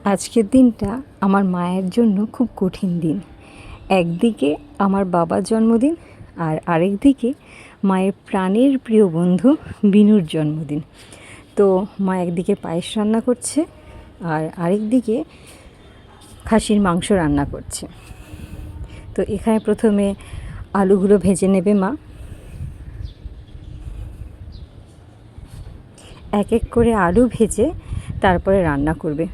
আজকের দিনটা আমার মায়ের জন্য খুব কঠিন দিন। একদিকে আমার বাবার জন্মদিন, আর আরেকদিকে মায়ের প্রাণের প্রিয় বন্ধু বিনুর জন্মদিন। তো মা একদিকে পায়েস রান্না করছে, আর আরেকদিকে খাসির মাংস রান্না করছে। তো এখানে প্রথমে আলুগুলো ভেজে নেবে মা। এক এক করে আলু ভেজে তারপরে রান্না করবে।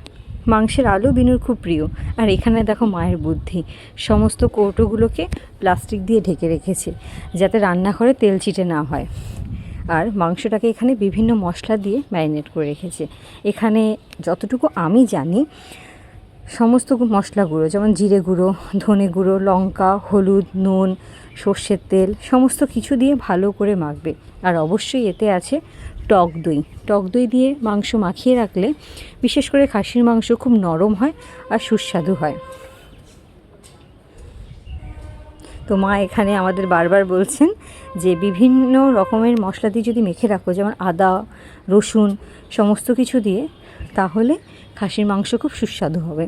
মাংসের আলু বিনুর খুব প্রিয়। আর এখানে দেখো মায়ের বুদ্ধি, সমস্ত কৌটোগুলোকে প্লাস্টিক দিয়ে ঢেকে রেখেছে যাতে রান্নাঘরে তেল ছিটে না হয়। আর মাংসটাকে এখানে বিভিন্ন মশলা দিয়ে ম্যারিনেট করে রেখেছে। এখানে যতটুকু আমি জানি সমস্ত মশলা গুঁড়ো, যেমন জিরে গুঁড়ো, ধনে গুঁড়ো, লঙ্কা, হলুদ, নুন, সর্ষের তেল, সমস্ত কিছু দিয়ে ভালো করে মাখবে। আর অবশ্যই এতে আছে টক দই। টক দই দিয়ে মাংস মাখিয়ে রাখলে বিশেষ করে খাসির মাংস খুব নরম হয় আর সুস্বাদু হয়। তো মা এখানে আমাদের বারবার বলছেন যে বিভিন্ন রকমের মশলা দিয়ে যদি মেখে রাখো, যেমন আদা, রসুন, সমস্ত কিছু দিয়ে, তাহলে খাসির মাংস খুব সুস্বাদু হবে।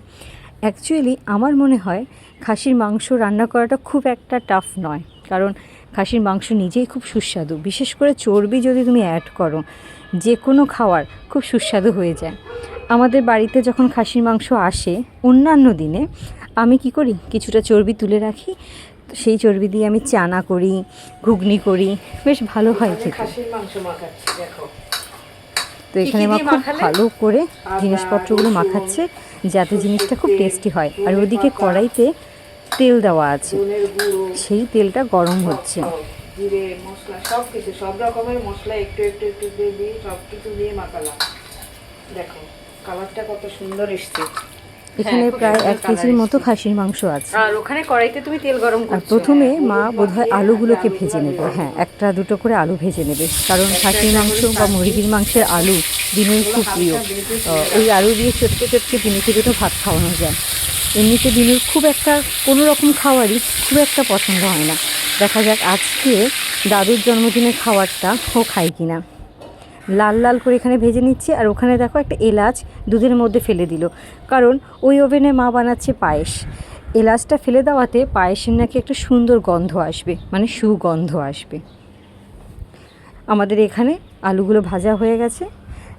অ্যাকচুয়ালি আমার মনে হয় খাসির মাংস রান্না করাটা খুব একটা টাফ নয়, কারণ খাসির মাংস নিজেই খুব সুস্বাদু। বিশেষ করে চর্বি যদি তুমি অ্যাড করো, যে কোনো খাবার খুব সুস্বাদু হয়ে যায়। আমাদের বাড়িতে যখন খাসির মাংস আসে অন্যান্য দিনে, আমি কি করি, কিছুটা চর্বি তুলে রাখি। সেই চর্বি দিয়ে আমি চানা করি, ঘুগনি করি, বেশ ভালো হয় খেতে। খাসির মাংস মাখাচ্ছি দেখো। তো এখানে মা খুব ভালো করে জিনিসপত্রগুলো মাখাচ্ছে যাতে জিনিসটা খুব টেস্টি হয়। আর ওদিকে কড়াইতে তেল দেওয়া আছে, সেই তেলটা গরম হচ্ছে। জিরে, মশলা, সব কিছু, সব রকমের মশলা একটু একটু একটু দিয়ে সব কিছু দিয়ে মাখালাম। দেখো কালারটা কত সুন্দর এসছে। এখানে প্রায় 1 কেজির মতো খাসির মাংস আছে। আর ওখানে কড়াইতে তুমি তেল গরম করছো। আর প্রথমে মা বোধহয় আলুগুলোকে ভেজে নেবে। হ্যাঁ, 1-2 করে আলু ভেজে নেবে, কারণ খাসির মাংস বা মুরগির মাংসের আলু বিনুর খুব প্রিয়। ওই আলু দিয়ে চটকে চটকে বিনুকে দুটো ভাত খাওয়ানো যায়। এমনিতে বিনুর খুব একটা কোনো রকম খাবারই খুব একটা পছন্দ হয় না। দেখা যাক আজকে দাদুর জন্মদিনের খাবারটা ও খায় কিনা। লাল লাল করে এখানে ভেজে নিচ্ছে। আর ওখানে দেখো একটা এলাচ দুধের মধ্যে ফেলে দিল, কারণ ওই ওভেনে মা বানাচ্ছে পায়েস। এলাচটা ফেলে দেওয়াতে পায়েসের নাকি একটা সুন্দর গন্ধ আসবে, মানে সুগন্ধ আসবে। আমাদের এখানে আলুগুলো ভাজা হয়ে গেছে।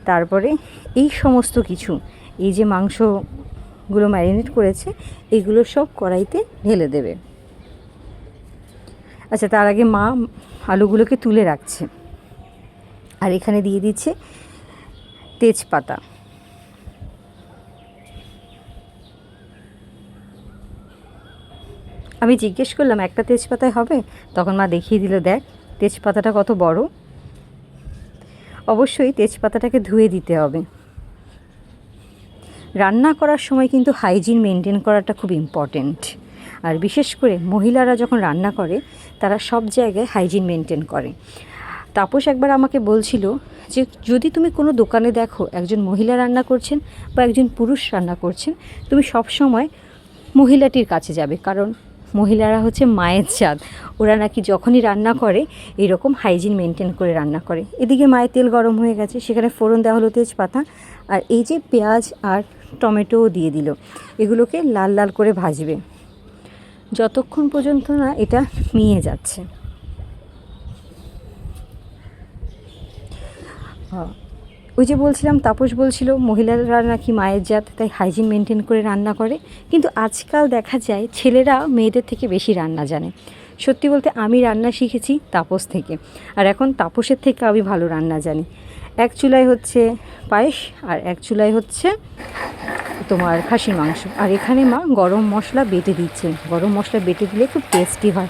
তারপরে এই সমস্ত কিছু, এই যে মাংসগুলো ম্যারিনেট করেছে, এগুলো সব কড়াইতে ঢেলে দেবে। আচ্ছা, তার আগে মা আলুগুলোকে তুলে রাখছে। আর এখানে দিয়ে দিচ্ছে তেজপাতা। আমি জিজ্ঞেস করলাম একটা তেজপাতায় হবে? তখন মা দেখিয়ে দিল, দেখ তেজপাতাটা কত বড়। অবশ্যই তেজপাতাটাকে ধুয়ে দিতে হবে। রান্না করার সময় কিন্তু হাইজিন মেনটেন করাটা খুব ইম্পর্টেন্ট। আর বিশেষ করে মহিলারা যখন রান্না করে, তারা সব জায়গায় হাইজিন মেনটেন করে। তাপস একবার আমাকে বলছিল যে যদি তুমি কোনো দোকানে দেখো একজন মহিলা রান্না করছেন বা একজন পুরুষ রান্না করছেন, তুমি সব সময় মহিলাটির কাছে যাবে, কারণ মহিলারা হচ্ছে মায়ের জাত। ওরা নাকি যখনই রান্না করে এরকম হাইজিন মেনটেন করে রান্না করে। এদিকে মায়ের তেল গরম হয়ে গেছে, সেখানে ফোড়ন দেওয়া হলো তেজপাতা, আর এই যে পেঁয়াজ আর টমেটোও দিয়ে দিল। এগুলোকে লাল লাল করে ভাজবে যতক্ষণ পর্যন্ত না এটা মিয়ে যাচ্ছে। ওই যে বলছিলাম, তাপস বলছিল মহিলারা নাকি মায়ের জাত, তাই হাইজিন মেনটেন করে রান্না করে। কিন্তু আজকাল দেখা যায় ছেলেরা মেয়েদের থেকে বেশি রান্না জানে। সত্যি বলতে আমি রান্না শিখেছি তাপস থেকে, আর এখন তাপসের থেকে আমি ভালো রান্না জানি। এক চুলায় হচ্ছে পায়েস, আর এক চুলায় হচ্ছে তোমার খাসির মাংস। আর এখানে মা গরম মশলা বেটে দিচ্ছেন। গরম মশলা বেটে দিলে খুব টেস্টি হয়,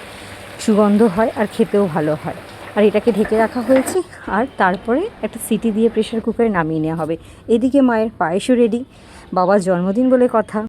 সুগন্ধ হয়, আর খেতেও ভালো হয়। আর এটাকে ঢেকে রাখা হয়েছে। আর তারপরে একটা সিটি দিয়ে প্রেশার কুকারে নামিয়ে নেওয়া হবে। এদিকে মায়ের পায়েসও রেডি। বাবার জন্মদিন বলে কথা।